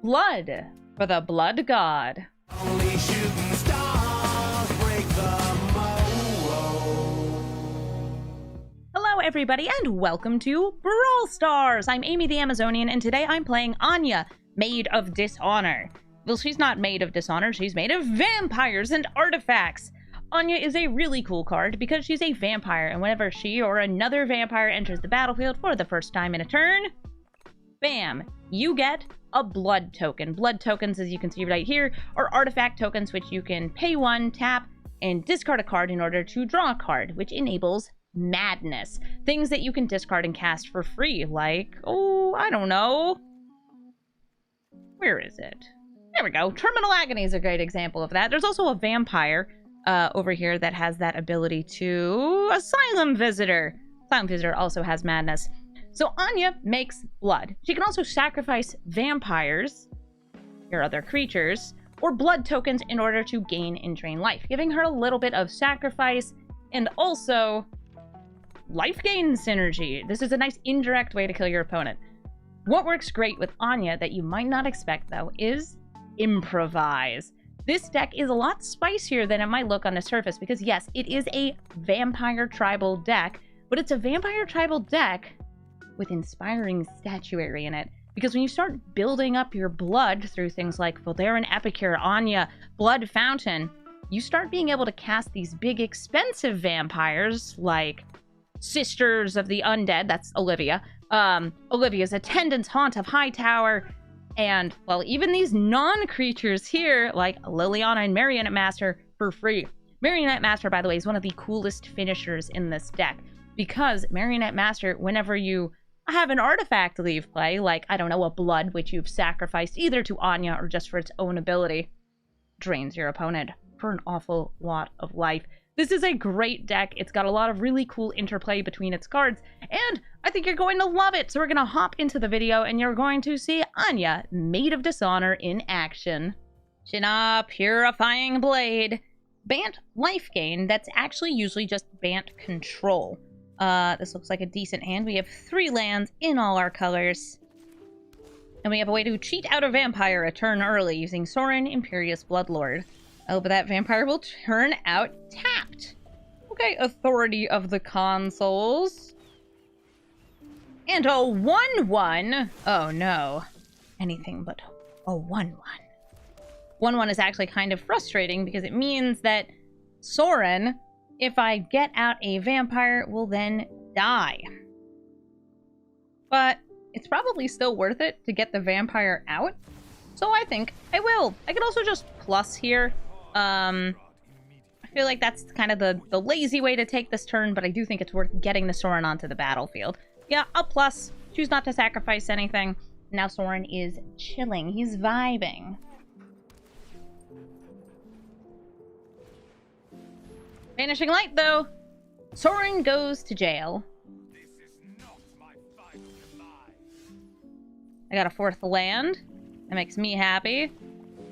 Blood for the Blood God. Only shooting stars break the mold. Hello everybody and welcome to Brawl Stars! I'm Amy the Amazonian and today I'm playing Anya, Maid of Dishonor. Well, she's not Maid of Dishonor, she's made of vampires and artifacts. Anya is a really cool card because she's a vampire, and whenever she or another vampire enters the battlefield for the first time in a turn, bam, you get a blood token. Blood tokens, as you can see right here, are artifact tokens which you can pay 1, tap, and discard a card in order to draw a card, which enables madness. Things that you can discard and cast for free, like, oh, I don't know. Where is it? There we go. Terminal Agony is a great example of that. There's also a vampire over here that has that ability to... Asylum Visitor. Asylum Visitor also has madness. So Anya makes blood. She can also sacrifice vampires, or other creatures, or blood tokens in order to gain and drain life, giving her a little bit of sacrifice and also life gain synergy. This is a nice indirect way to kill your opponent. What works great with Anya that you might not expect, though, is improvise. This deck is a lot spicier than it might look on the surface because, yes, it is a vampire tribal deck, but it's a vampire tribal deck with Inspiring Statuary in it. Because when you start building up your blood through things like Voldaren Epicure, Anya, Blood Fountain, you start being able to cast these big expensive vampires like Sisters of the Undead, that's Olivia, Olivia's Attendants, Haunt of Hightower, and, well, even these non-creatures here, like Liliana and Marionette Master, for free. Marionette Master, by the way, is one of the coolest finishers in this deck, because Marionette Master, whenever you have an artifact leave play, like, I don't know, a blood, which you've sacrificed either to Anya or just for its own ability, drains your opponent for an awful lot of life. This is a great deck. It's got a lot of really cool interplay between its cards, and I think you're going to love it. So we're going to hop into the video, and you're going to see Anya, Maid of Dishonor, in action. Shina, Purifying Blade. Bant life gain, that's actually usually just Bant control. This looks like a decent hand. We have 3 lands in all our colors. And we have a way to cheat out a vampire a turn early using Sorin, Imperious Bloodlord. Oh, but that vampire will turn out tapped. Okay, Authority of the Consoles. And a 1/1. Oh no. Anything but a 1/1. 1/1 is actually kind of frustrating because it means that Sorin, if I get out a vampire, will then die. But it's probably still worth it to get the vampire out. So I think I will. I could also just plus here. I feel like that's kind of the lazy way to take this turn, but I do think it's worth getting the Sorin onto the battlefield. Yeah, I'll plus. Choose not to sacrifice anything. Now Sorin is chilling. He's vibing. Vanishing Light, though. Sorin goes to jail. This is not my fight to lie. I got a 4th land. That makes me happy.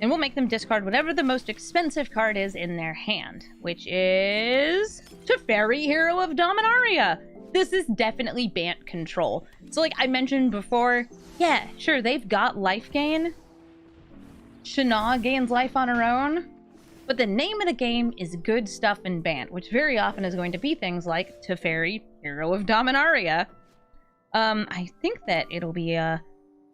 And we'll make them discard whatever the most expensive card is in their hand, which is Teferi, Hero of Dominaria. This is definitely Bant control. So like I mentioned before, yeah, sure, they've got life gain. Shana gains life on her own. But the name of the game is good stuff in Bant, which very often is going to be things like Teferi, Hero of Dominaria. I think that it'll be a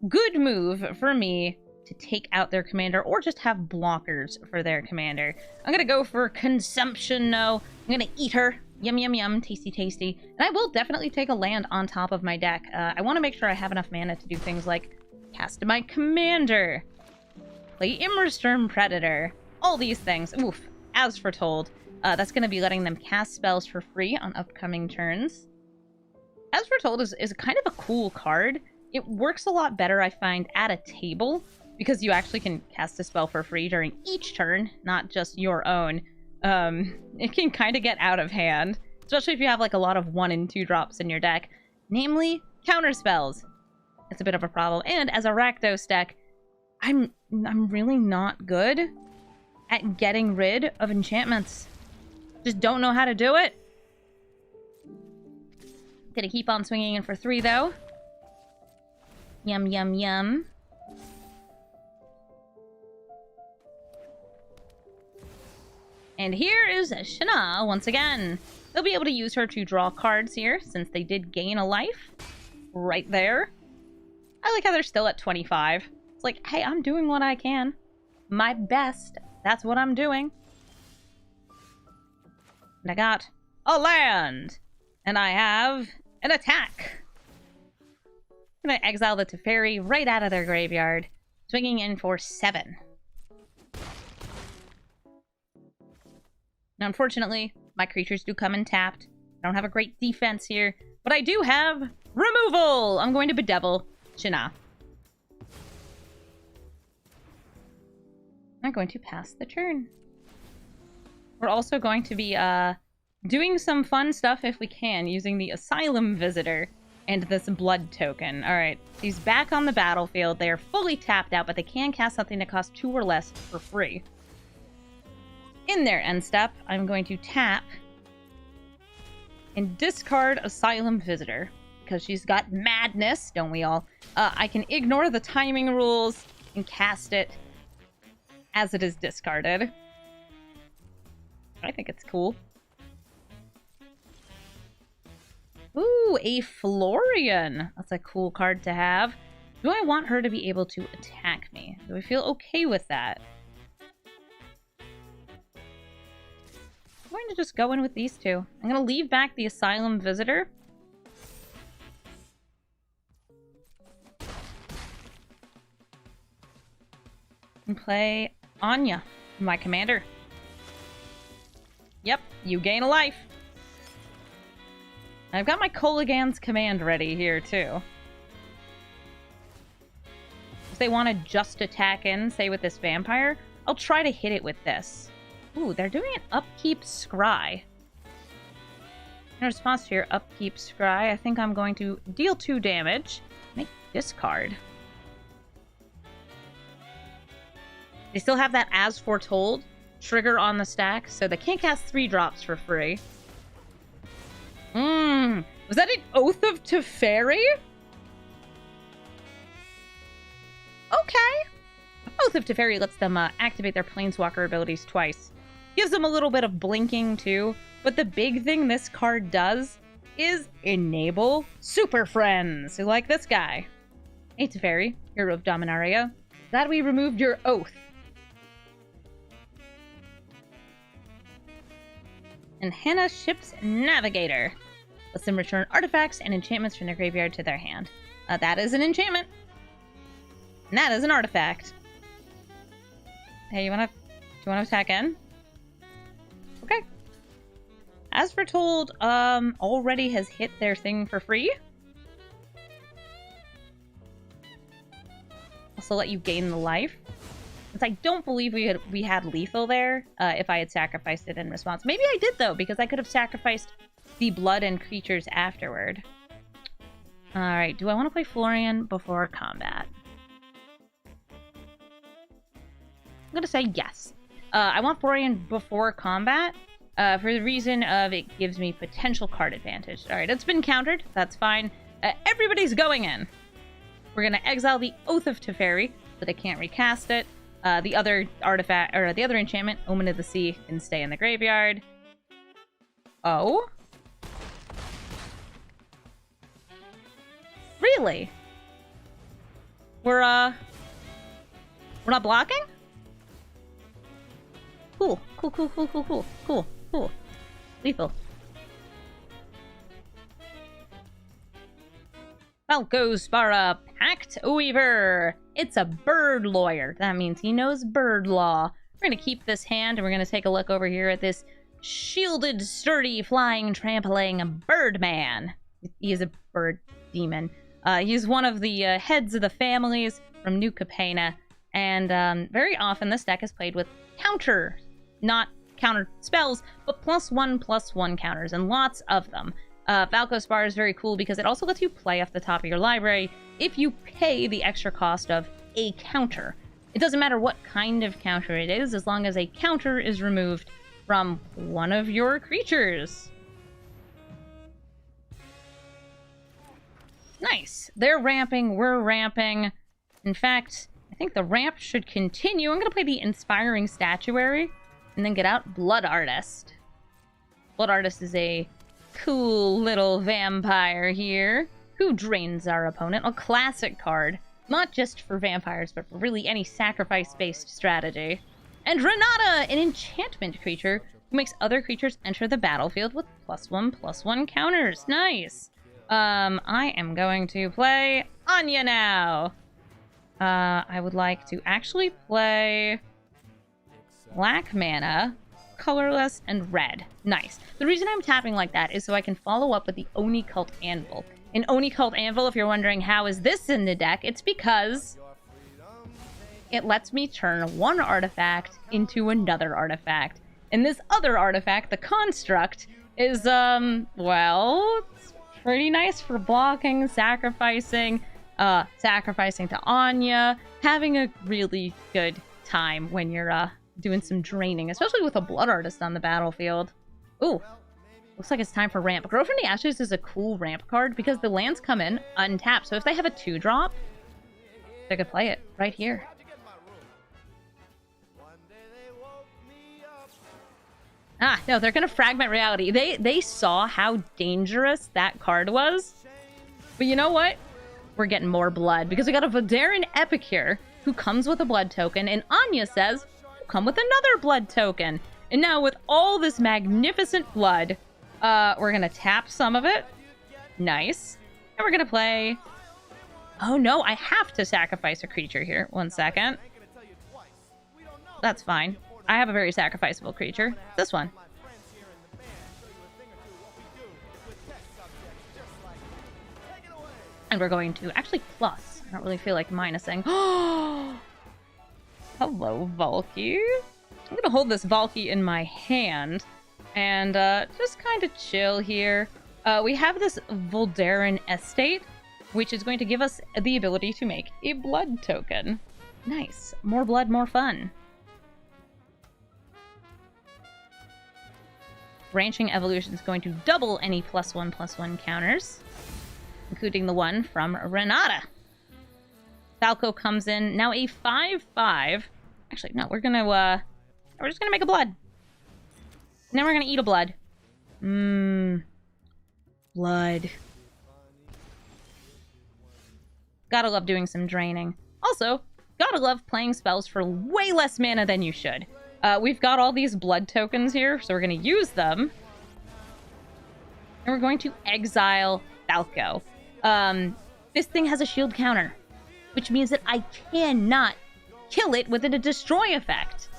good move for me to take out their commander, or just have blockers for their commander. I'm gonna go for consumption, no. I'm gonna eat her. Yum, yum, yum. Tasty, tasty. And I will definitely take a land on top of my deck. I want to make sure I have enough mana to do things like cast my commander, play Immersturm Predator, all these things. Oof. As foretold. That's gonna be letting them cast spells for free on upcoming turns. As Foretold is kind of a cool card. It works a lot better, I find, at a table, because you actually can cast a spell for free during each turn, not just your own. It can kind of get out of hand, especially if you have like a lot of 1 and 2 drops in your deck, namely counter spells. It's a bit of a problem. And as a Rakdos deck, I'm really not good at getting rid of enchantments. Just don't know how to do it. Gonna keep on swinging in for 3 though. Yum, yum, yum. And here is Shana once again. They'll be able to use her to draw cards here, since they did gain a life. Right there. I like how they're still at 25. It's like, hey, I'm doing what I can. My best. That's what I'm doing. And I got a land. And I have an attack. I'm going to exile the Teferi right out of their graveyard. Swinging in for 7. Now, unfortunately, my creatures do come in tapped. I don't have a great defense here, but I do have removal! I'm going to bedevil Shana. I'm going to pass the turn. We're also going to be doing some fun stuff if we can, using the Asylum Visitor and this blood token. Alright, he's back on the battlefield. They are fully tapped out, but they can cast something that costs 2 or less for free. In their end step, I'm going to tap and discard Asylum Visitor, because she's got madness, don't we all? I can ignore the timing rules and cast it as it is discarded. I think it's cool. Ooh, a Florian. That's a cool card to have. Do I want her to be able to attack me? Do I feel okay with that? I'm going to just go in with these two. I'm going to leave back the Asylum Visitor. And play Anya, my commander. Yep, you gain a life. I've got my Kolaghan's command ready here, too. If they want to just attack in, say with this vampire, I'll try to hit it with this. Ooh, they're doing an Upkeep Scry. In response to your Upkeep Scry, I think I'm going to deal 2 damage. Make discard. They still have that As Foretold trigger on the stack, so they can't cast 3 drops for free. Was that an Oath of Teferi? Okay. Oath of Teferi lets them activate their Planeswalker abilities twice. Gives them a little bit of blinking too, but the big thing this card does is enable Super Friends, who like this guy. Hey Teferi, Hero of Dominaria. Glad we removed your oath. And Hannah Ship's Navigator. Lets them return artifacts and enchantments from their graveyard to their hand. That is an enchantment. And that is an artifact. Hey, do you wanna attack in? Okay. As Foretold, already has hit their thing for free. Also let you gain the life. Since I don't believe we had lethal there, if I had sacrificed it in response. Maybe I did, though, because I could have sacrificed the blood and creatures afterward. Alright, do I want to play Florian before combat? I'm going to say yes. I want Florian before combat, for the reason of it gives me potential card advantage. Alright, it's been countered. That's fine. Everybody's going in. We're going to exile the Oath of Teferi, so they can't recast it. The other artifact, or the other enchantment, Omen of the Sea, can stay in the graveyard. Oh? Really? We're not blocking? Cool. Cool. Lethal. Falco's Spara Pact Weaver. It's a bird lawyer. That means he knows bird law. We're going to keep this hand, and we're going to take a look over here at this shielded, sturdy, flying, trampling Birdman. He is a bird demon. He's one of the heads of the families from New Capenna, and very often this deck is played with not counter spells, but +1/+1 counters, and lots of them. Falco's Spar is very cool because it also lets you play off the top of your library if you pay the extra cost of a counter. It doesn't matter what kind of counter it is, as long as a counter is removed from one of your creatures. Nice. They're ramping, we're ramping. In fact, I think the ramp should continue. I'm going to play the Inspiring Statuary And then get out Blood Artist. Blood Artist is a cool little vampire here who drains our opponent. A classic card. Not just for vampires, but for really any sacrifice-based strategy. And Renata, an enchantment creature who makes other creatures enter the battlefield with +1/+1 counters. Nice. I am going to play Anya now. I would like to actually play black mana, colorless, and red. Nice. The reason I'm tapping like that is so I can follow up with the Oni Cult Anvil. An Oni Cult Anvil, if you're wondering how is this in the deck, it's because it lets me turn one artifact into another artifact. And this other artifact, the Construct, is, well, it's pretty nice for blocking, sacrificing to Anya, having a really good time when you're, doing some draining, especially with a Blood Artist on the battlefield. Ooh, looks like it's time for ramp. Grow from the Ashes is a cool ramp card because the lands come in untapped. So if they have a 2-drop, they could play it right here. Ah, no, they're gonna Fragment Reality. They saw how dangerous that card was. But you know what? We're getting more blood because we got a Voldaren Epicure who comes with a blood token, and Anya says, come with another blood token. And now with all this magnificent blood, we're gonna tap some of it. Nice. And we're gonna play... Oh no, I have to sacrifice a creature here. 1 second. That's fine. I have a very sacrificable creature. This one. And we're going to actually plus. I don't really feel like minusing. Hello, Valky. I'm gonna hold this Valky in my hand and just kind of chill here. We have this Voldaren Estate, which is going to give us the ability to make a blood token. Nice. More blood, more fun. Branching Evolution is going to double any +1/+1 counters, including the one from Renata. Falco comes in, now a 5/5. Actually, no, we're just gonna make a blood. And then we're gonna eat a blood. Blood. Gotta love doing some draining. Also, gotta love playing spells for way less mana than you should. We've got all these blood tokens here, so we're gonna use them. And we're going to exile Falco. This thing has a shield counter, which means that I cannot kill it with a destroy effect.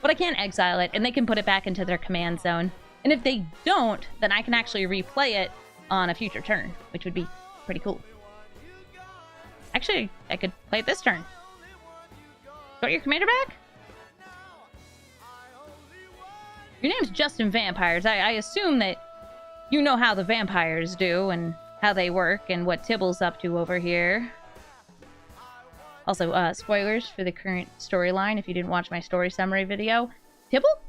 But I can exile it, and they can put it back into their command zone. And if they don't, then I can actually replay it on a future turn, which would be pretty cool. Actually, I could play it this turn. Got your commander back? Your name's Justin Vampires. I assume that you know how the vampires do and how they work and what Tibble's up to over here. Also, spoilers for the current storyline if you didn't watch my story summary video. Tibble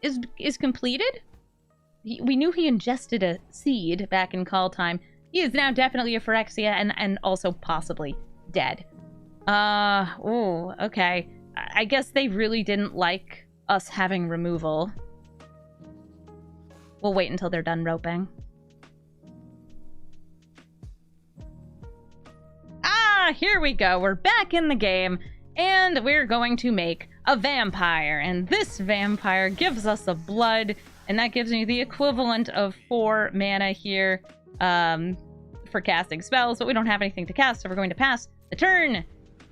is completed. We knew he ingested a seed back in Call Time. He is now definitely a Phyrexia and also possibly dead. Oh, okay. I guess they really didn't like us having removal. We'll wait until they're done roping. Ah, here we go. We're back in the game, and we're going to make a vampire. And this vampire gives us a blood, and that gives me the equivalent of 4 mana here for casting spells, but we don't have anything to cast, so we're going to pass the turn.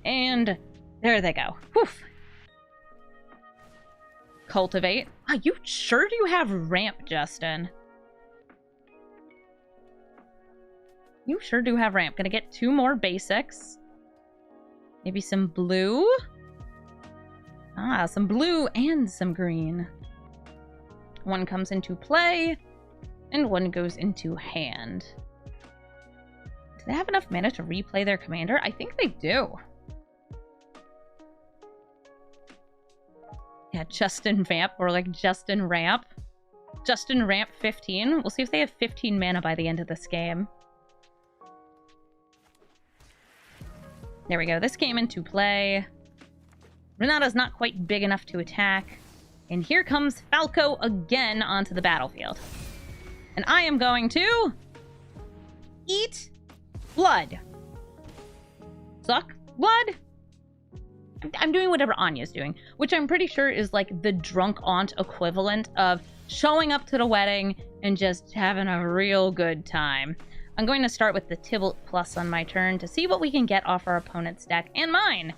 And there they go. Whew. Cultivate. Ah, you sure do have ramp, Justin. You sure do have ramp. Gonna get 2 more basics. Maybe some blue. Ah, some blue and some green. One comes into play, and one goes into hand. Do they have enough mana to replay their commander? I think they do. Yeah, Justin Vamp, or like Justin Ramp. Justin Ramp 15. We'll see if they have 15 mana by the end of this game. There we go. This came into play. Renata's not quite big enough to attack. And here comes Falco again onto the battlefield. And I am going to eat blood. Suck blood? I'm doing whatever Anya's doing, which I'm pretty sure is like the drunk aunt equivalent of showing up to the wedding and just having a real good time. I'm going to start with the Tybalt Plus on my turn to see what we can get off our opponent's deck and mine.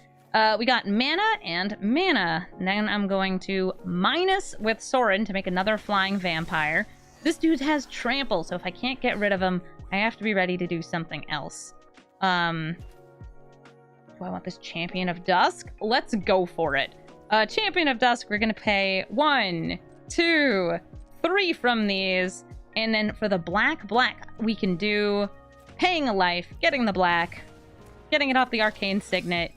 We got mana and mana. Then I'm going to minus with Sorin to make another flying vampire. This dude has trample, so if I can't get rid of him, I have to be ready to do something else. Do I want this Champion of Dusk? Let's go for it. Champion of Dusk, we're going to pay 1, 2, 3 from these. And then for the black, we can do paying a life, getting the black, getting it off the Arcane Signet.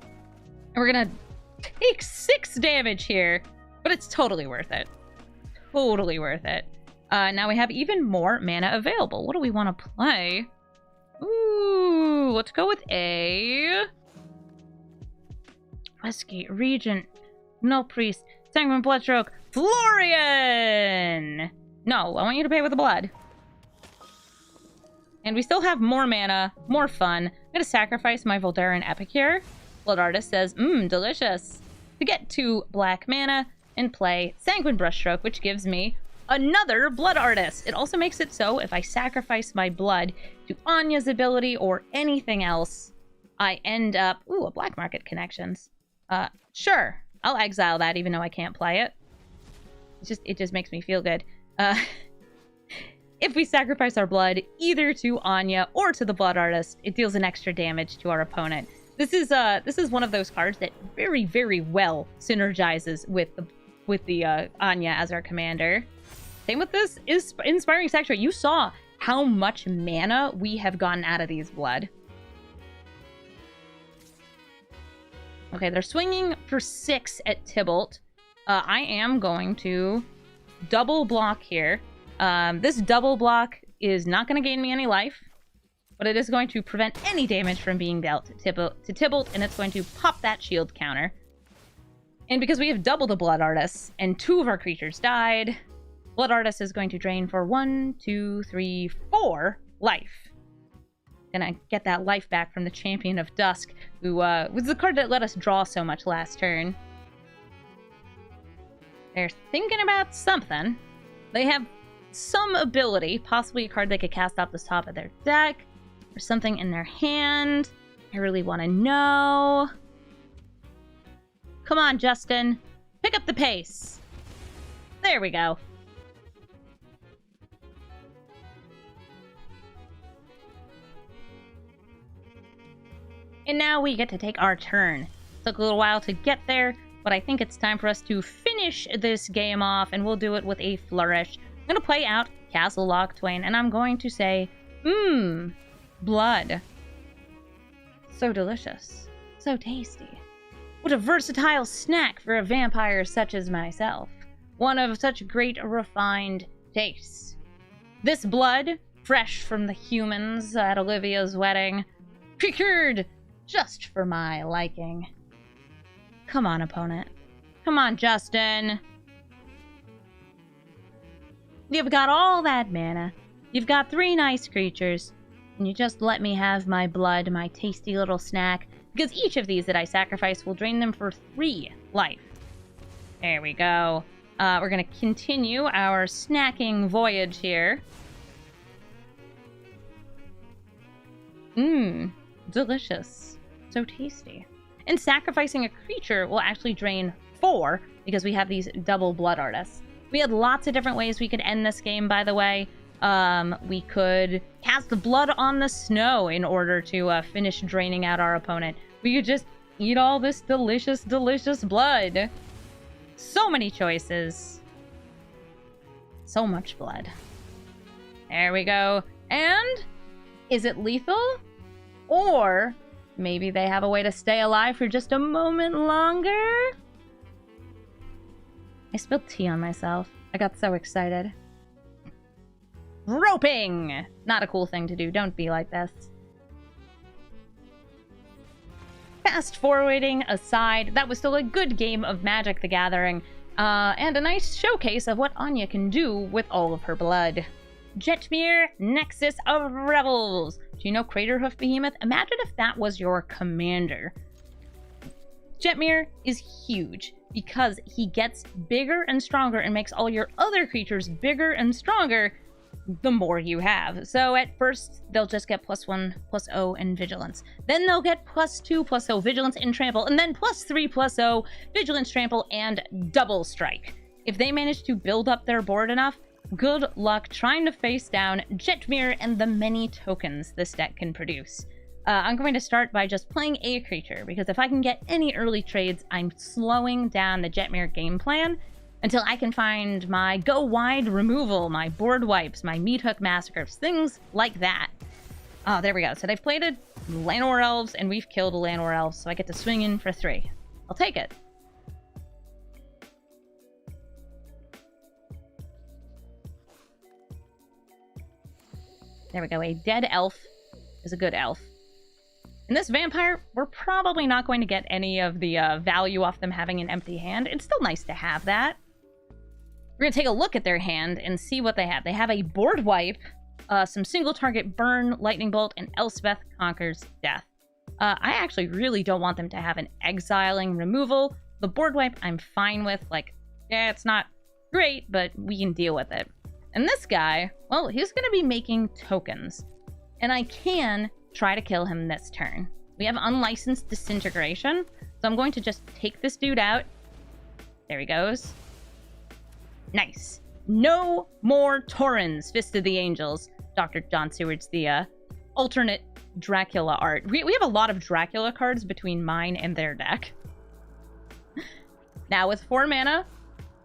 And we're going to take 6 damage here, but it's totally worth it. Totally worth it. Now we have even more mana available. What do we want to play? Ooh, let's go with a Westgate Regent, Nullpriest, Sanguine Bloodstroke, Florian! No, I want you to pay with the blood. And we still have more mana, more fun. I'm going to sacrifice my Voldaren Epicure. Blood Artist says, delicious. To get 2 black mana and play Sanguine Brushstroke, which gives me another Blood Artist. It also makes it so if I sacrifice my blood to Anya's ability or anything else, I end up... Ooh, a Black Market Connections. Sure, I'll exile that even though I can't play it. It just makes me feel good. If we sacrifice our blood either to Anya or to the Blood Artist, it deals an extra damage to our opponent. This is one of those cards that very, very well synergizes with the Anya as our commander. Same with this is Inspiring Statuary. You saw how much mana we have gotten out of these blood. Okay, they're swinging for 6 at Tybalt. I am going to double block here. This double block is not going to gain me any life, but it is going to prevent any damage from being dealt to Tybalt, and it's going to pop that shield counter. And because we have double the Blood Artists, and 2 of our creatures died, Blood Artist is going to drain for 1, 2, 3, 4 life. And I get that life back from the Champion of Dusk, who was the card that let us draw so much last turn. They're thinking about something. They have some ability, possibly a card they could cast off the top of their deck, or something in their hand. I really want to know. Come on, Justin. Pick up the pace. There we go. And now we get to take our turn. Took a little while to get there, but I think it's time for us to finish this game off, and we'll do it with a flourish. I'm going to play out Castle Locthwain, and I'm going to say, blood. So delicious. So tasty. What a versatile snack for a vampire such as myself. One of such great refined taste. This blood, fresh from the humans at Olivia's wedding, procured just for my liking. Come on, opponent. Come on, Justin. You've got all that mana. You've got 3 nice creatures. And you just let me have my blood, my tasty little snack. Because each of these that I sacrifice will drain them for 3 life. There we go. We're going to continue our snacking voyage here. Delicious. So tasty. And sacrificing a creature will actually drain 4 because we have these double Blood Artists. We had lots of different ways we could end this game, by the way. We could cast the blood on the snow in order to finish draining out our opponent. We could just eat all this delicious, delicious blood. So many choices. So much blood. There we go. And is it lethal? Or maybe they have a way to stay alive for just a moment longer? I spilled tea on myself. I got so excited. Roping! Not a cool thing to do. Don't be like this. fast forwarding aside, that was still a good game of Magic the Gathering, and a nice showcase of what Anya can do with all of her blood. Jetmir, Nexus of Rebels. Do you know Craterhoof Behemoth? Imagine if that was your commander. Jetmir is huge because he gets bigger and stronger and makes all your other creatures bigger and stronger the more you have. So at first, they'll just get +1/+0 in Vigilance. Then they'll get +2/+0 Vigilance and Trample, and then +3/+0 Vigilance, Trample, and Double Strike. If they manage to build up their board enough, good luck trying to face down Jetmir and the many tokens this deck can produce. I'm going to start by just playing a creature, because if I can get any early trades, I'm slowing down the Jetmir game plan until I can find my go wide removal, my board wipes, my meat hook massacres, things like that. Oh, there we go. So they've played a Llanowar Elves, and we've killed a Llanowar Elves, so I get to swing in for 3. I'll take it. There we go. A dead elf is a good elf. In this vampire, we're probably not going to get any of the value off them having an empty hand. It's still nice to have that. We're going to take a look at their hand and see what they have. They have a board wipe, some single target burn, lightning bolt, and Elspeth Conquers Death. I actually really don't want them to have an exiling removal. The board wipe I'm fine with. Like, yeah, it's not great, but we can deal with it. And this guy, well, he's going to be making tokens. And I can try to kill him this turn. We have Unlicensed Disintegration, so I'm going to just take this dude out. There he goes. Nice. No more Taurens, Fist of the Angels. Dr. John Seward's the alternate Dracula art. We have a lot of Dracula cards between mine and their deck. Now with 4 mana,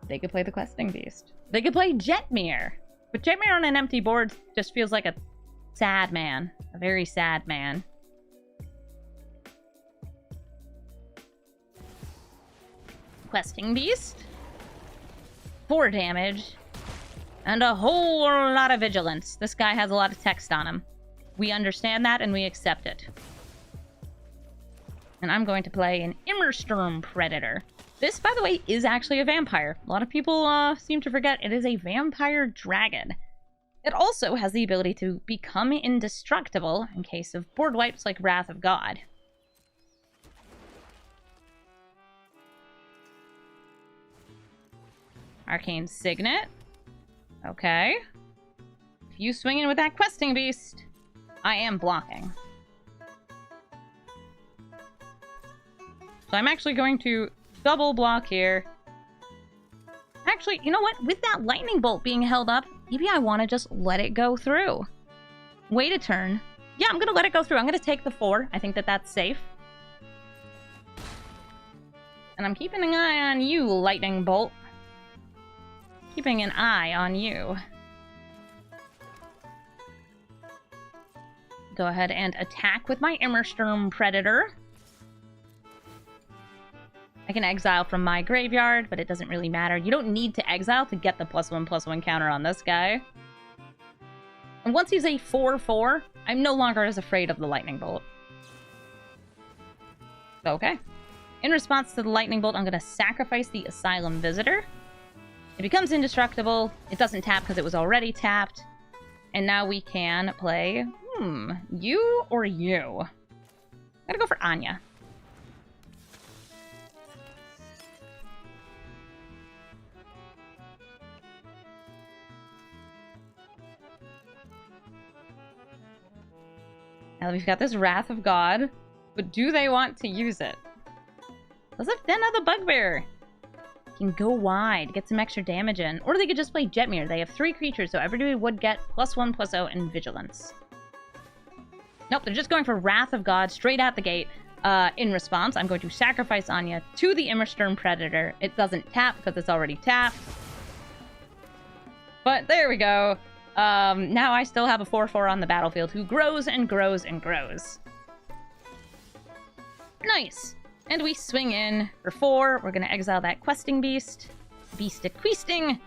they could play the Questing Beast. They could play Jetmir. But Jetmir on an empty board just feels like a sad man. A very sad man. Questing Beast. 4 damage. And a whole lot of vigilance. This guy has a lot of text on him. We understand that and we accept it. And I'm going to play an Immersturm Predator. This, by the way, is actually a vampire. A lot of people seem to forget it is a vampire dragon. It also has the ability to become indestructible in case of board wipes like Wrath of God. Arcane Signet. Okay. If you swing in with that Questing Beast, I am blocking. So I'm actually going to double block here. Actually, you know what? With that lightning bolt being held up, maybe I want to just let it go through. Wait a turn. Yeah, I'm going to let it go through. I'm going to take the 4. I think that that's safe. And I'm keeping an eye on you, lightning bolt. Keeping an eye on you. Go ahead and attack with my Immersturm Predator. I can exile from my graveyard, but it doesn't really matter. You don't need to exile to get the +1/+1 counter on this guy. And once he's a 4/4, I'm no longer as afraid of the lightning bolt. Okay. In response to the lightning bolt, I'm going to sacrifice the Asylum Visitor. It becomes indestructible. It doesn't tap because it was already tapped. And now we can play, you or you? I'm gonna go for Anya. Now we've got this Wrath of God, but do they want to use it? Let's have Den of the Bugbear. Can go wide, get some extra damage in. Or they could just play Jetmir. They have 3 creatures, so everybody would get +1/+0 in Vigilance. Nope, they're just going for Wrath of God straight out the gate. In response, I'm going to sacrifice Anya to the Immersturm Predator. It doesn't tap because it's already tapped. But there we go. Now I still have a 4/4 on the battlefield who grows and grows and grows. Nice. And we swing in for 4. We're going to exile that Questing Beast. Beast at Questing.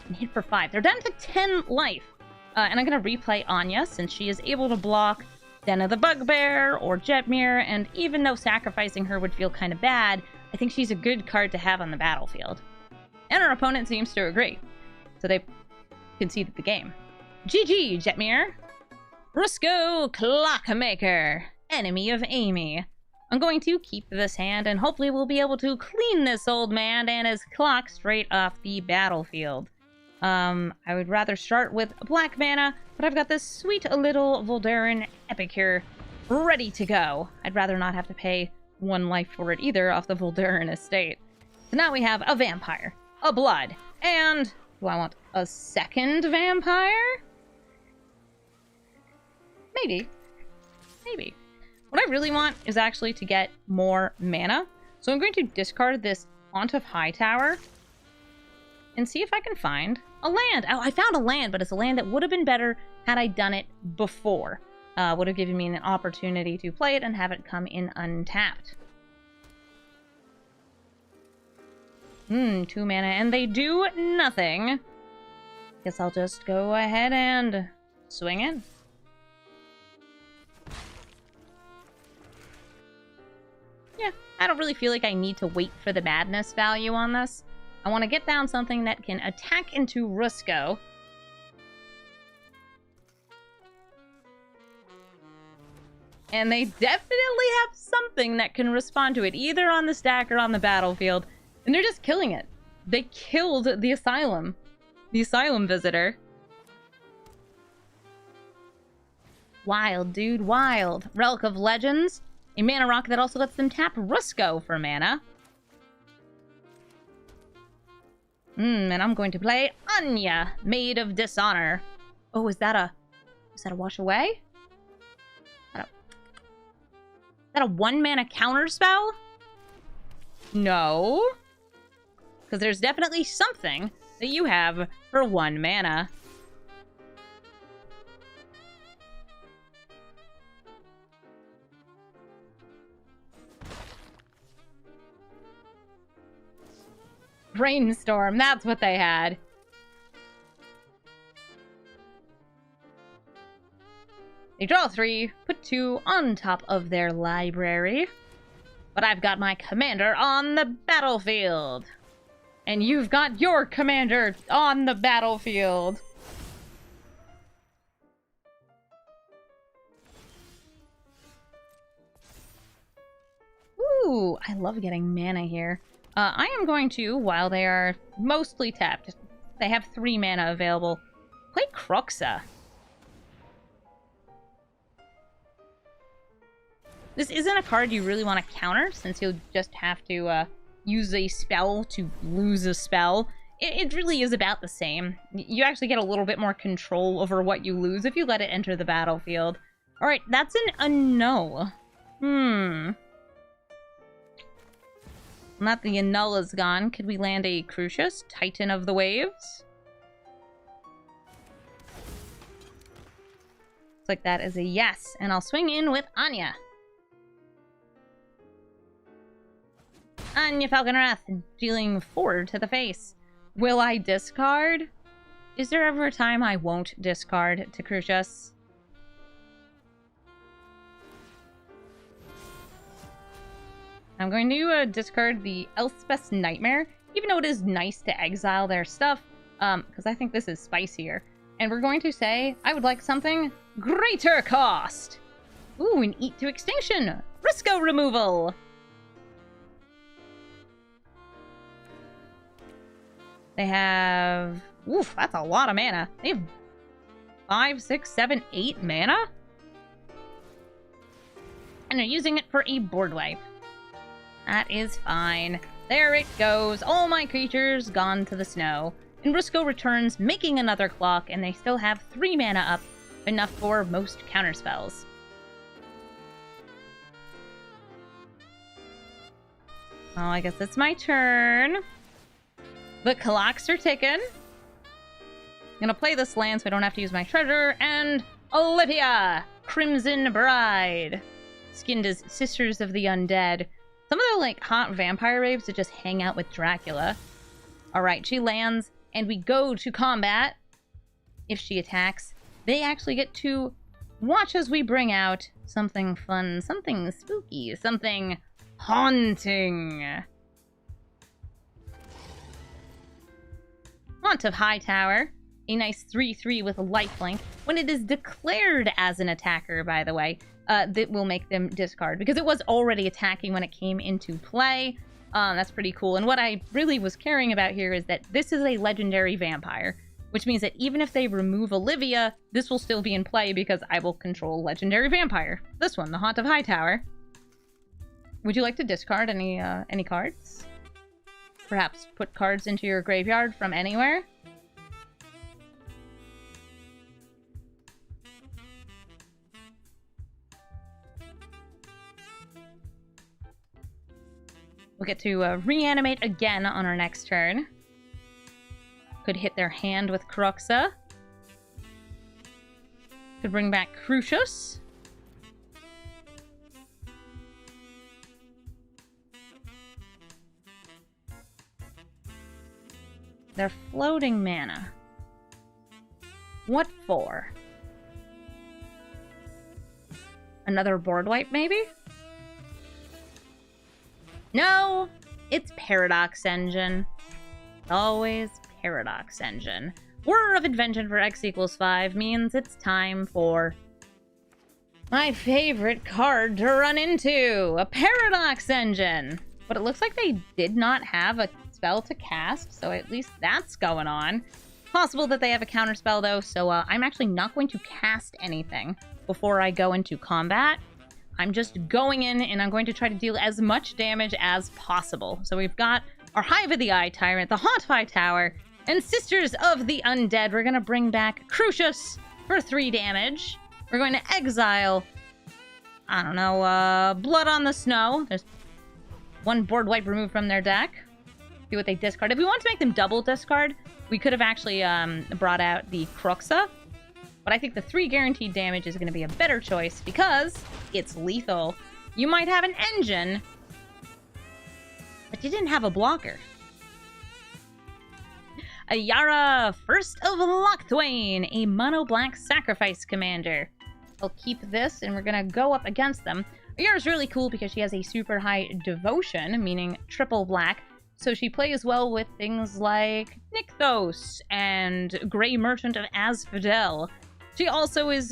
And hit for 5. They're down to 10 life. And I'm going to replay Anya since she is able to block Den of the Bugbear or Jetmir, and even though sacrificing her would feel kind of bad, I think she's a good card to have on the battlefield. And our opponent seems to agree, so they conceded the game. GG, Jetmir! Rusco, Clockmaker, enemy of Amy. I'm going to keep this hand, and hopefully we'll be able to clean this old man and his clock straight off the battlefield. I would rather start with black mana, but I've got this sweet little Voldaren Epicure ready to go. I'd rather not have to pay 1 life for it either off the Voldaren Estate. So now we have a vampire, a blood, and do I want a second vampire? Maybe. Maybe. What I really want is actually to get more mana. So I'm going to discard this Haunt of Hightower and see if I can find a land. Oh, I found a land, but it's a land that would have been better had I done it before. Would have given me an opportunity to play it and have it come in untapped. 2 mana, and they do nothing. Guess I'll just go ahead and swing in. Yeah, I don't really feel like I need to wait for the madness value on this. I want to get down something that can attack into Rusco. And they definitely have something that can respond to it, either on the stack or on the battlefield. And they're just killing it. They killed the Asylum. The Asylum Visitor. Wild, dude, wild. Relic of Legends. A mana rock that also lets them tap Rusco for mana. And I'm going to play Anya, Maid of Dishonor. Oh, is that a wash away? Is that a 1 mana counter spell? No. Because there's definitely something that you have for 1 mana. Brainstorm, that's what they had. They draw 3, put 2 on top of their library. But I've got my commander on the battlefield. And you've got your commander on the battlefield. Ooh, I love getting mana here. I am going to, while they are mostly tapped, they have 3 mana available, play Kroxa. This isn't a card you really want to counter, since you'll just have to use a spell to lose a spell. It really is about the same. You actually get a little bit more control over what you lose if you let it enter the battlefield. Alright, that's a no. Not the Annul is gone. Could we land a Crucius, Titan of the Waves? Looks like that is a yes. And I'll swing in with Anya. Anje Falkenrath, dealing 4 to the face. Will I discard? Is there ever a time I won't discard to Crucius? I'm going to discard the Elspeth's Nightmare, even though it is nice to exile their stuff, because I think this is spicier. And we're going to say, I would like something greater cost! Ooh, an Eat to Extinction! Rusco removal! They have... Oof, that's a lot of mana. They have 5, 6, 7, 8 mana? And they're using it for a board wipe. That is fine. There it goes. All my creatures gone to the snow. And Rusco returns, making another clock, and they still have 3 mana up, enough for most counterspells. Oh, I guess it's my turn. The clocks are ticking. I'm gonna play this land so I don't have to use my treasure, and Olivia! Crimson Bride! Skinned as Sisters of the Undead. Some of the, like, hot vampire raves that just hang out with Dracula. Alright, she lands, and we go to combat. If she attacks, they actually get to watch as we bring out something fun, something spooky, something haunting. Haunt of Hightower, a nice 3/3 with a lifelink. When it is declared as an attacker, by the way, that will make them discard, because it was already attacking when it came into play. That's pretty cool. And what I really was caring about here is that this is a legendary vampire, which means that even if they remove Olivia, this will still be in play because I will control legendary vampire. This one, the Haunt of Hightower. Would you like to discard any cards? Perhaps put cards into your graveyard from anywhere? We'll get to reanimate again on our next turn. Could hit their hand with Kroxa. Could bring back Crucius. They're floating mana. What for? Another board wipe, maybe? No! It's Paradox Engine. Always Paradox Engine. Whir of Invention for X = 5 means it's time for my favorite card to run into! A Paradox Engine! But it looks like they did not have a spell to cast, so at least that's going on. Possible that they have a counterspell, though, so I'm actually not going to cast anything before I go into combat. I'm just going in, and I'm going to try to deal as much damage as possible. So we've got our Hive of the Eye Tyrant, the Haunt of Hightower, and Sisters of the Undead. We're going to bring back Crucius for 3 damage. We're going to exile, I don't know, Blood on the Snow. There's 1 board wipe removed from their deck. See what they discard. If we want to make them double discard, we could have actually brought out the Kroxa. But I think the 3 guaranteed damage is going to be a better choice because it's lethal. You might have an engine, but you didn't have a blocker. A Yara, First of Locthwain, a mono-black sacrifice commander. I'll keep this, and we're going to go up against them. Yara's really cool because she has a super high devotion, meaning triple black. So she plays well with things like Nykthos and Grey Merchant of Asphodel. She also is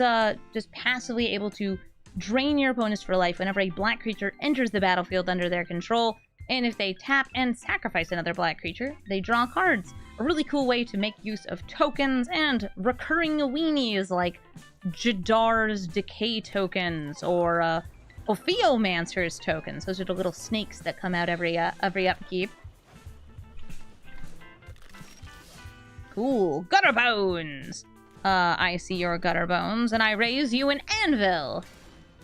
just passively able to drain your opponents for life whenever a black creature enters the battlefield under their control. And if they tap and sacrifice another black creature, they draw cards. A really cool way to make use of tokens and recurring weenies like Jadar's Decay tokens or Ophiomancer's tokens. Those are the little snakes that come out every upkeep. Cool. Gutter Bones! I see your gutter bones, and I raise you an anvil!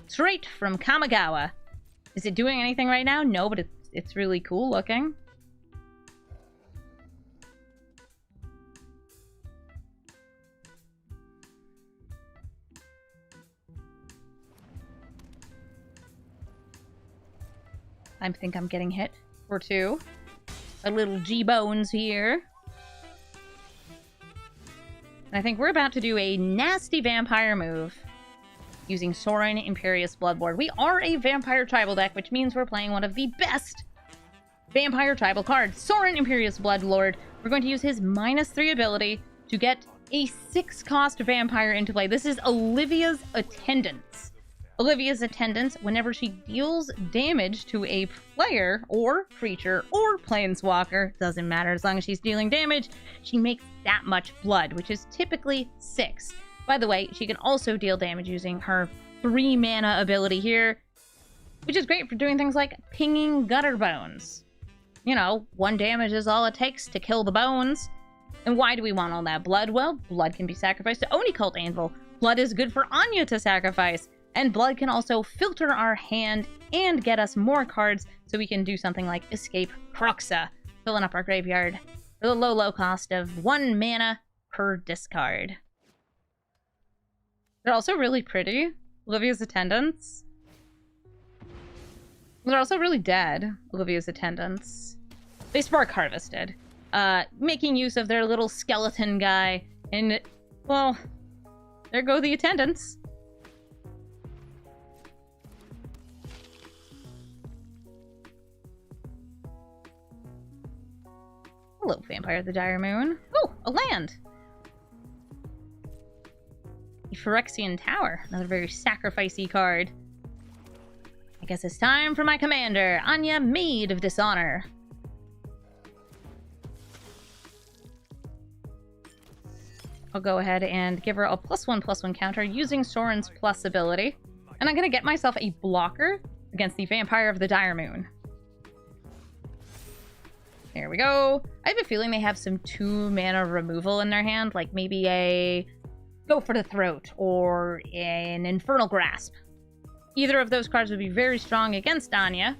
Straight from Kamigawa. Is it doing anything right now? No, but it's really cool looking. I think I'm getting hit for 2. A little G-Bones here. And I think we're about to do a nasty vampire move using Sorin Imperious Bloodlord. We are a vampire tribal deck, which means we're playing one of the best vampire tribal cards. Sorin Imperious Bloodlord. We're going to use his -3 ability to get a 6-cost vampire into play. This is Olivia's Attendants. Olivia's Attendants, whenever she deals damage to a player or creature or planeswalker, doesn't matter, as long as she's dealing damage, she makes that much blood, which is typically 6. By the way, she can also deal damage using her 3 mana ability here, which is great for doing things like pinging Gutter Bones. You know, 1 damage is all it takes to kill the bones. And why do we want all that blood? Well, blood can be sacrificed to Oni Cult Anvil. Blood is good for Anya to sacrifice. And blood can also filter our hand and get us more cards so we can do something like Escape Kroxa, filling up our graveyard for the low cost of 1 mana per discard. They're also really pretty. Olivia's Attendants. They're also really dead, Olivia's Attendants. They Spark Harvested, making use of their little skeleton guy, and, well, there go the Attendants. Hello, Vampire of the Dire Moon. Oh, a land! The Phyrexian Tower. Another very sacrificey card. I guess it's time for my commander, Anya, Maid of Dishonor. I'll go ahead and give her a +1/+1 counter using Soren's plus ability. And I'm going to get myself a blocker against the Vampire of the Dire Moon. There we go. I have a feeling they have some 2-mana removal in their hand, like maybe a Go for the Throat or an Infernal Grasp. Either of those cards would be very strong against Anya.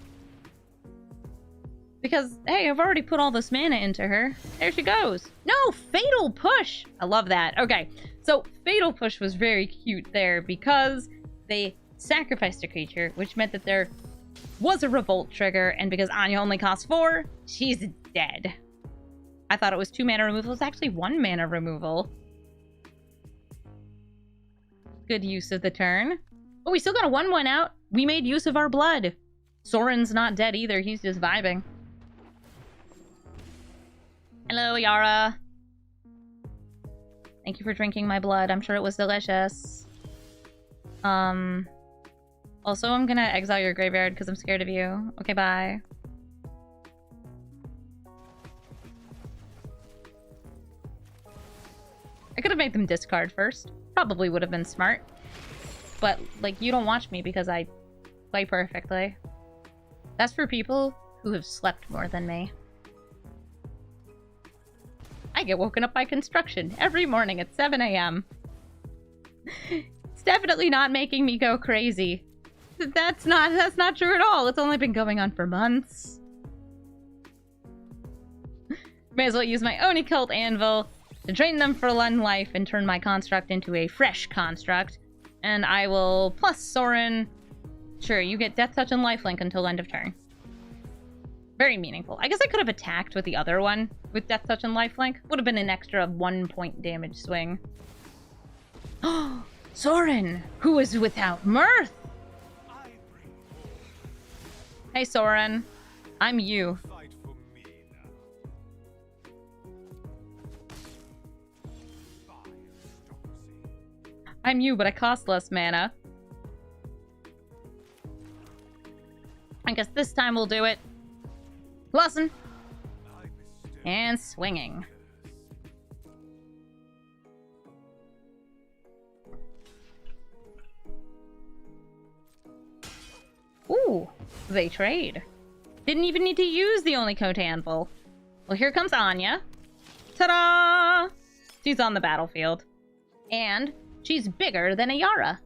Because, hey, I've already put all this mana into her. There she goes. No, Fatal Push! I love that. Okay, so Fatal Push was very cute there because they sacrificed a creature, which meant that there was a Revolt trigger, and because Anya only costs 4, she's dead. I thought it was 2 mana removal. It's actually 1 mana removal. Good use of the turn. Oh, we still got a 1/1 out. We made use of our blood. Soren's not dead either. He's just vibing. Hello, Yara. Thank you for drinking my blood. I'm sure it was delicious. Also, I'm gonna exile your graveyard because I'm scared of you. Okay, bye. I could have made them discard first. Probably would have been smart. But, like, you don't watch me because I play perfectly. That's for people who have slept more than me. I get woken up by construction every morning at 7 a.m. It's definitely not making me go crazy. That's not true at all. It's only been going on for months. May as well use my Oni Cult Anvil to drain them for 1 life and turn my construct into a fresh construct. And I will plus Soren. Sure, you get Death Touch and Lifelink until end of turn. Very meaningful. I guess I could have attacked with the other one with Death Touch and Lifelink. Would have been an extra 1-point damage swing. Oh, Soren, who is without mirth. Hey, Soren. I'm you. Fight for me now. I'm you, but I cost less mana. I guess this time we'll do it. Lesson. And swinging. Ooh, they trade. Didn't even need to use the Oni Cult Anvil. Well, here comes Anya. Ta-da! She's on the battlefield. And she's bigger than a Yara.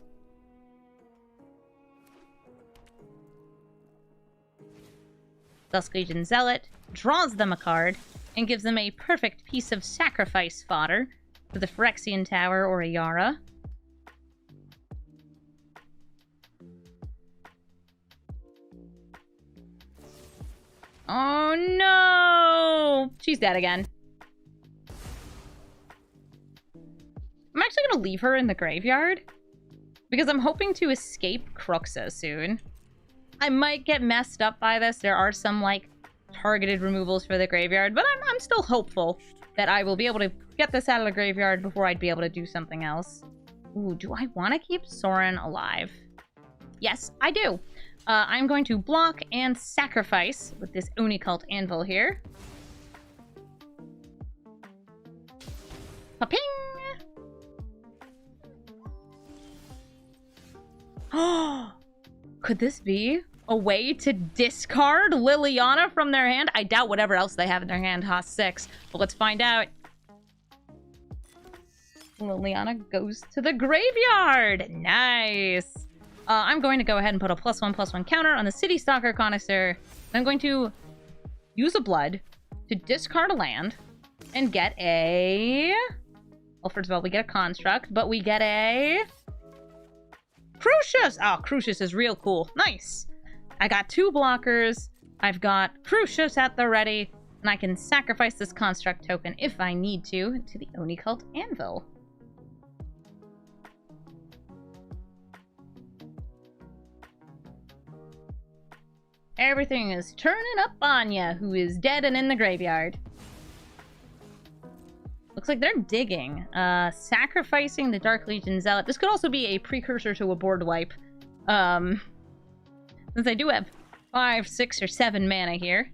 Dusk Legion Zealot draws them a card and gives them a perfect piece of sacrifice fodder for the Phyrexian Tower or a Yara. Oh no! She's dead again. I'm actually gonna leave her in the graveyard because I'm hoping to escape Cruxa soon. I might get messed up by this. There are some, like, targeted removals for the graveyard, but I'm still hopeful that I will be able to get this out of the graveyard before I'd be able to do something else. Ooh, do I want to keep Soren alive? Yes, I do. I'm going to block and sacrifice with this Oni Cult Anvil here. Pa-ping! Oh, could this be a way to discard Liliana from their hand? I doubt whatever else they have in their hand costs 6, but let's find out. Liliana goes to the graveyard. Nice. I'm going to go ahead and put a +1/+1 counter on the Citystalker Connoisseur. I'm going to use a blood to discard a land and get a... Well, first of all, we get a construct, but we get a... Crucius! Oh, Crucius is real cool. Nice. I got 2 blockers. I've got Crucius at the ready, and I can sacrifice this construct token if I need to the Oni Cult Anvil. Everything is turning up Anya, who is dead and in the graveyard. Looks like they're digging. Sacrificing the Dark Legion Zealot. This could also be a precursor to a board wipe. Since I do have 5, 6, or 7 mana here.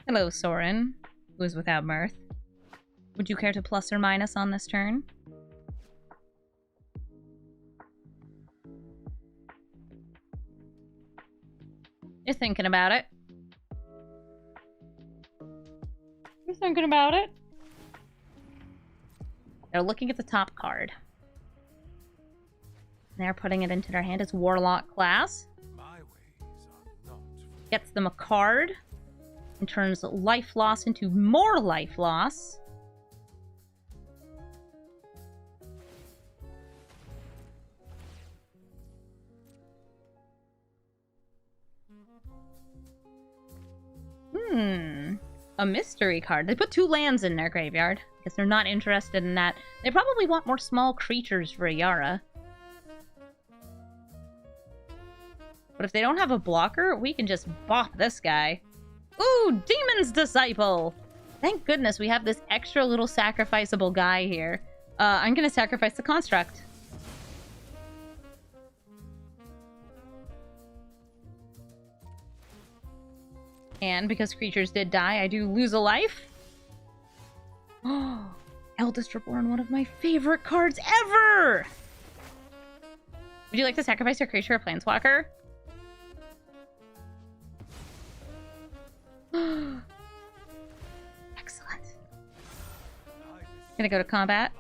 Hello, Soren, who is without mirth. Would you care to plus or minus on this turn? You're thinking about it. You're thinking about it. They're looking at the top card. They're putting it into their hand as Warlock class. Gets them a card. And turns life loss into more life loss. A mystery card. They put 2 lands in their graveyard. Guess they're not interested in that. They probably want more small creatures for a Yara. But if they don't have a blocker, we can just bop this guy. Ooh, Demon's Disciple! Thank goodness we have this extra little sacrificable guy here. I'm gonna sacrifice the Construct. And because creatures did die, I do lose a life. Oh, Eldest Reborn, one of my favorite cards ever! Would you like to sacrifice your creature or Planeswalker? Excellent. Gonna go to combat.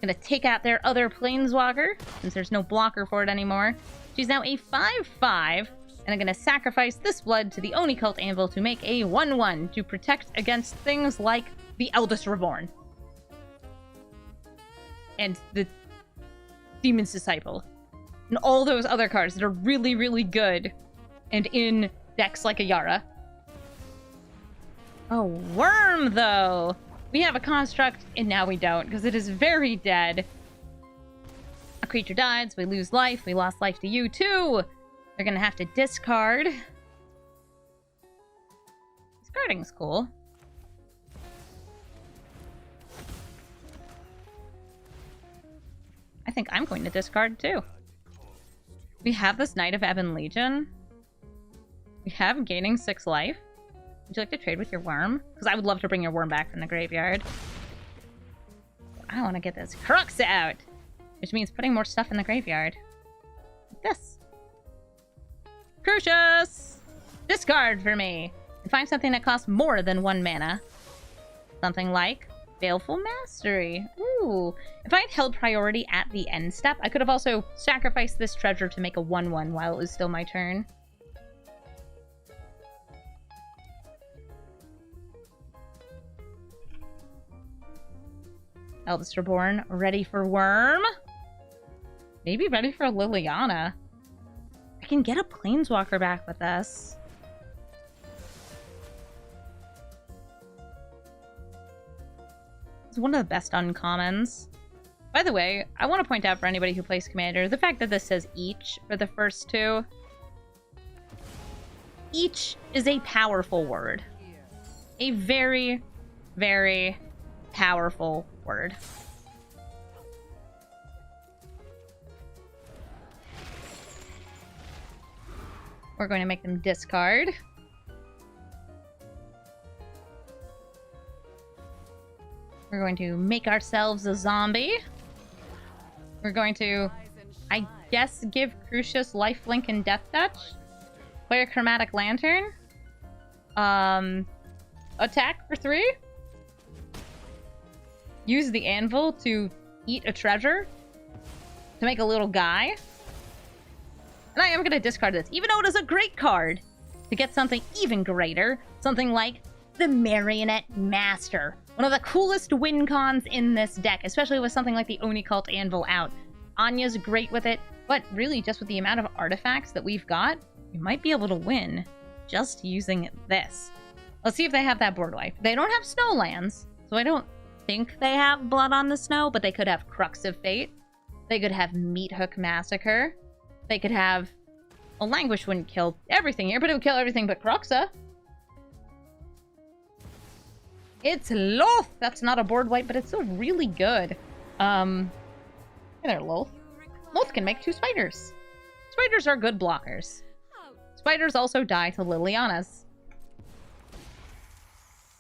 Gonna take out their other Planeswalker, since there's no blocker for it anymore. She's now a 5/5. And I'm gonna sacrifice this blood to the Oni Cult Anvil to make a 1/1 to protect against things like the Eldest Reborn. And the Demon's Disciple. And all those other cards that are really, really good. And in decks like a Yara. Oh, Worm, though! We have a Construct, and now we don't, because it is very dead. A creature died, so we lose life. We lost life to you, too! They're gonna have to discard. Discarding's cool. I think I'm going to discard too. We have this Knight of Ebon Legion. We have gaining 6 life. Would you like to trade with your worm? Because I would love to bring your worm back from the graveyard. I want to get this Crux out, which means putting more stuff in the graveyard. Like this. Crucius! Discard for me! And find something that costs more than 1 mana. Something like Baleful Mastery. Ooh. If I had held priority at the end step, I could have also sacrificed this treasure to make a 1/1 while it was still my turn. Eldest Reborn, ready for Worm? Maybe ready for Liliana. I can get a Planeswalker back with this. It's one of the best uncommons. By the way, I want to point out for anybody who plays Commander, the fact that this says each for the first 2. Each is a powerful word. A very, very powerful word. We're going to make them discard. We're going to make ourselves a zombie. We're going to, I guess, give Crucius lifelink and Death Touch. Play a Chromatic Lantern. Attack for 3. Use the Anvil to eat a treasure. To make a little guy. And I am going to discard this, even though it is a great card, to get something even greater. Something like the Marionette Master. One of the coolest win cons in this deck, especially with something like the Oni Cult Anvil out. Anya's great with it, but really just with the amount of artifacts that we've got, we might be able to win just using this. Let's see if they have that board wipe. They don't have Snowlands, so I don't think they have Blood on the Snow, but they could have Crux of Fate. They could have Meathook Massacre. They could have... Well, Languish wouldn't kill everything here, but it would kill everything but Cruxa. It's Loth! That's not a board wipe, but it's still really good. Hey there, Loth. Loth can make 2 spiders. Spiders are good blockers. Spiders also die to Liliana's.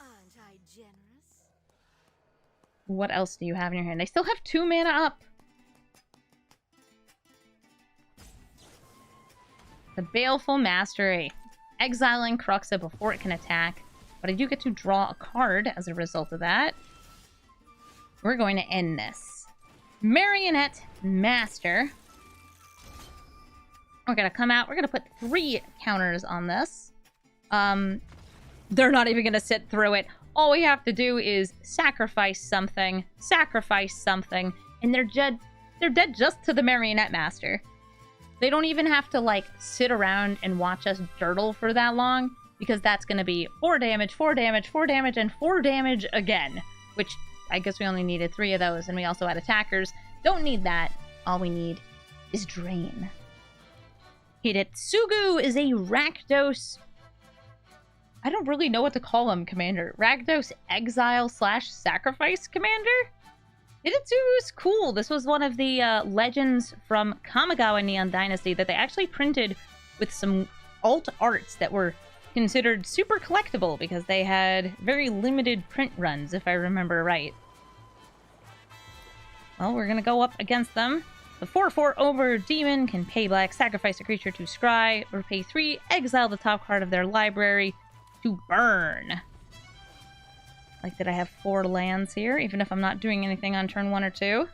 Aren't I generous? What else do you have in your hand? I still have 2 mana up. The Baleful Mastery. Exiling Cruxa before it can attack. But I do get to draw a card as a result of that. We're going to end this. Marionette Master. We're going to come out. We're going to put 3 counters on this. They're not even going to sit through it. All we have to do is sacrifice something, and they're dead just to the Marionette Master. They don't even have to, like, sit around and watch us dirtle for that long, because that's going to be 4 damage, 4 damage, 4 damage, and 4 damage again, which I guess we only needed 3 of those, and we also had attackers. Don't need that. All we need is Drain. Hidetsugu is a Rakdos... I don't really know what to call him, Commander. Rakdos Exile/Sacrifice Commander? Hidetsugu's cool. This was one of the legends from Kamigawa Neon Dynasty that they actually printed with some alt arts that were considered super collectible because they had very limited print runs, if I remember right. Well, we're going to go up against them. The 4/4 Over Demon can pay black, sacrifice a creature to scry, or pay 3, exile the top card of their library to burn. Like, did I have 4 lands here, even if I'm not doing anything on turn 1 or 2?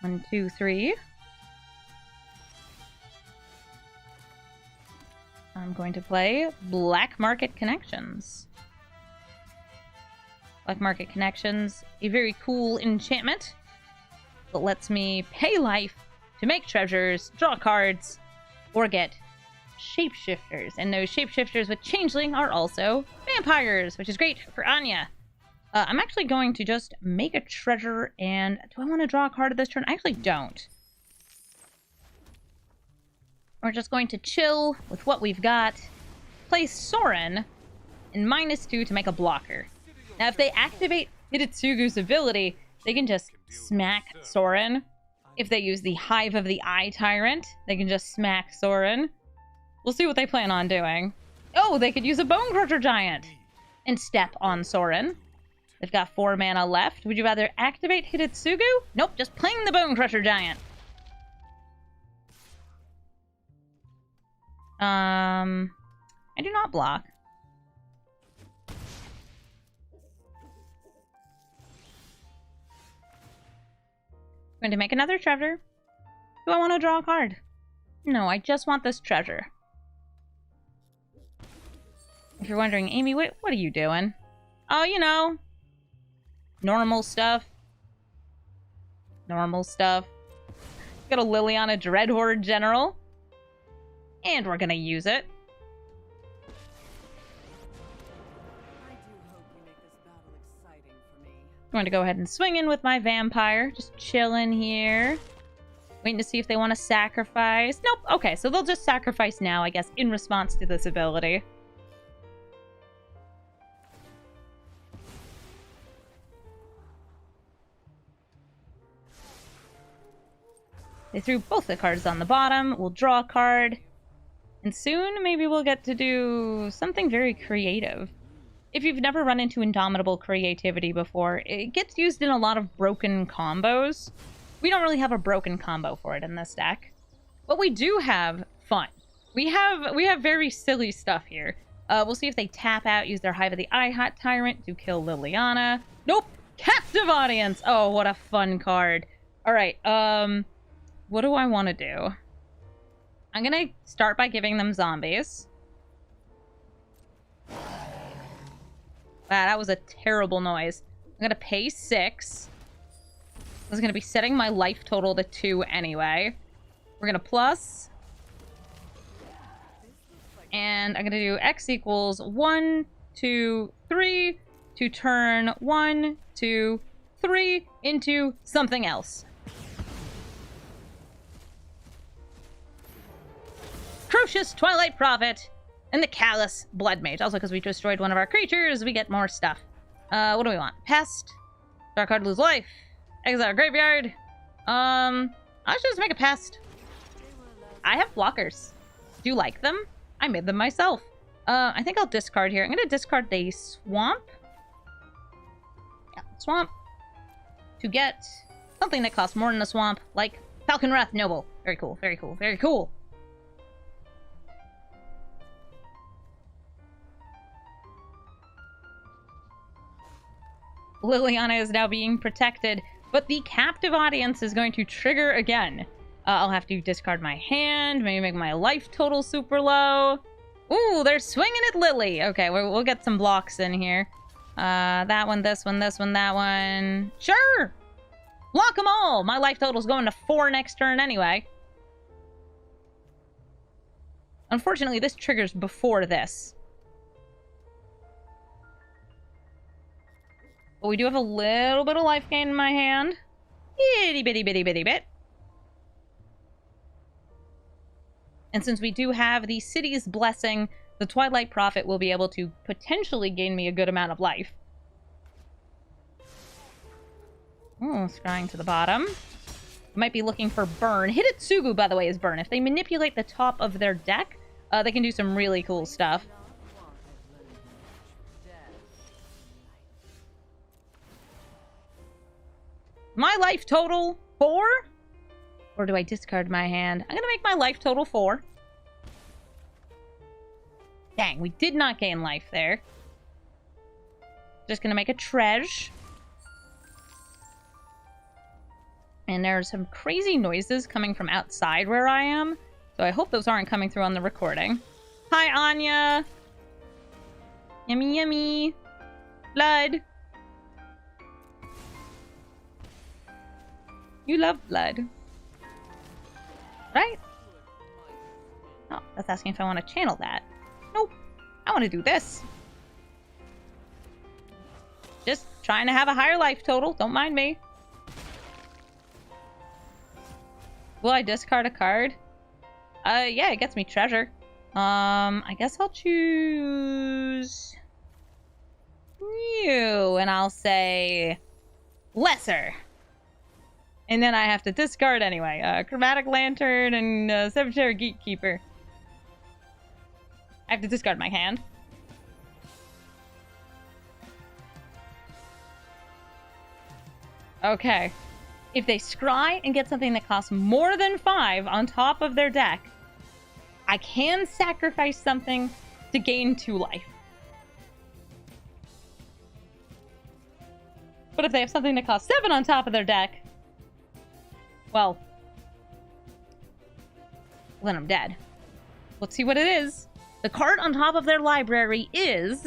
One, two, 3. I'm going to play Black Market Connections. Black Market Connections, a very cool enchantment that lets me pay life to make treasures, draw cards, or get shapeshifters. And those shapeshifters with Changeling are also vampires, which is great for Anya. I'm actually going to just make a treasure, and do I want to draw a card this turn? I actually don't. We're just going to chill with what we've got, play Sorin, and -2 to make a blocker. Now, if they activate Hidetsugu's ability, they can just smack Sorin. If they use the Hive of the Eye Tyrant, they can just smack Sorin. We'll see what they plan on doing. Oh, they could use a Bone Crusher Giant and step on Sorin. They've got 4 mana left. Would you rather activate Hidetsugu? Nope, just playing the Bone Crusher Giant. I do not block. I'm going to make another treasure. Do I want to draw a card? No, I just want this treasure. If you're wondering, Amy, what are you doing? Oh, you know, normal stuff. Normal stuff. Got a Liliana Dreadhorde General. And we're going to use it. I'm going to go ahead and swing in with my vampire. Just chilling here. Waiting to see if they want to sacrifice. Nope. Okay, so they'll just sacrifice now, I guess, in response to this ability. They threw both the cards on the bottom. We'll draw a card. And soon, maybe we'll get to do something very creative. If you've never run into Indomitable Creativity before, it gets used in a lot of broken combos. We don't really have a broken combo for it in this deck. But we do have fun. We have very silly stuff here. We'll see if they tap out, use their Hive of the Eye Tyrant to kill Liliana. Nope! Captive Audience! Oh, what a fun card. Alright, what do I want to do? I'm gonna start by giving them zombies. Wow, that was a terrible noise. I'm gonna pay 6. This is gonna be setting my life total to 2 anyway. We're gonna plus. And I'm gonna do X equals 1, 2, 3 to turn 1, 2, 3 into something else. Crocious Twilight Prophet And the Callous Bloodmage. Also, because we destroyed one of our creatures, we get more stuff. What do we want? Pest. Draw a card to lose life. Exile graveyard. I should just make a pest. I have blockers. Do you like them? I made them myself. I think I'll discard here. I'm going to discard the swamp. Yeah, swamp. To get something that costs more than a swamp, like Falken-WRATH Noble. Very cool, very cool, very cool. Liliana is now being protected, but the captive audience is going to trigger again. I'll have to discard my hand, maybe make my life total super low. Ooh, they're swinging at Lily. Okay, we'll get some blocks in here. That one, this one, this one, that one. Sure! Block them all! My life total's going to 4 next turn anyway. Unfortunately, this triggers before this. But we do have a little bit of life gain in my hand. Itty bitty bitty bitty bit. And since we do have the City's Blessing, the Twilight Prophet will be able to potentially gain me a good amount of life. Oh, scrying to the bottom. Might be looking for Burn. Hidetsugu, by the way, is Burn. If they manipulate the top of their deck, they can do some really cool stuff. My life total 4? Or do I discard my hand? I'm gonna make my life total 4. Dang, we did not gain life there. Just gonna make a treasure. And there's some crazy noises coming from outside where I am. So I hope those aren't coming through on the recording. Hi, Anya! Yummy, yummy! Blood! You love blood. Right? Oh, that's asking if I want to channel that. Nope. I want to do this. Just trying to have a higher life total. Don't mind me. Will I discard a card? Yeah, it gets me treasure. I guess I'll choose you, and I'll say lesser. And then I have to discard anyway. Chromatic Lantern and Cemetery Gatekeeper. I have to discard my hand. Okay. If they scry and get something that costs more than 5 on top of their deck, I can sacrifice something to gain 2 life. But if they have something that costs 7 on top of their deck, well, then I'm dead. Let's see what it is. The card on top of their library is...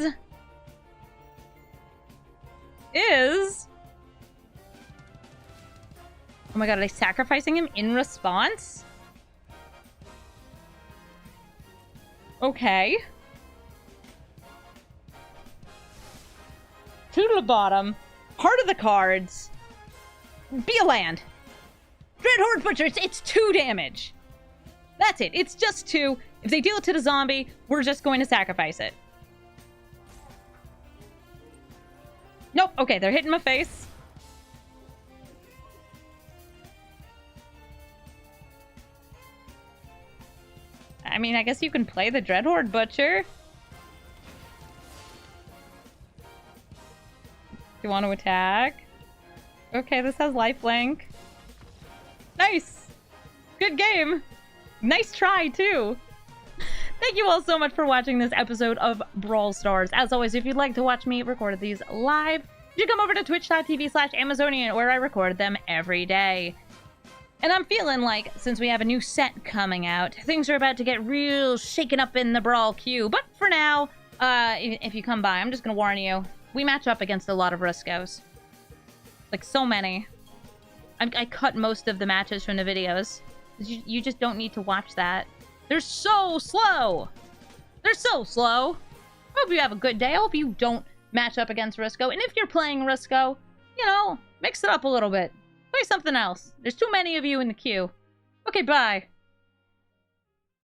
Oh my god, are they sacrificing him in response? Okay. 2 to the bottom. Part of the cards. Be a land. Dreadhorde Butcher, it's 2 damage. That's it. It's just 2. If they deal it to the zombie, we're just going to sacrifice it. Nope. Okay, they're hitting my face. I mean, I guess you can play the Dreadhorde Butcher. You want to attack? Okay, this has lifelink. Nice! Good game! Nice try, too! Thank you all so much for watching this episode of Brawl Stars. As always, if you'd like to watch me record these live, you come over to twitch.tv/Amazonian, where I record them every day. And I'm feeling like, since we have a new set coming out, things are about to get real shaken up in the Brawl queue. But for now, if you come by, I'm just gonna warn you, we match up against a lot of Ruscos. Like, so many. I cut most of the matches from the videos. You just don't need to watch that. They're so slow! They're so slow! I hope you have a good day. I hope you don't match up against Rusco. And if you're playing Rusco, you know, mix it up a little bit. Play something else. There's too many of you in the queue. Okay, bye.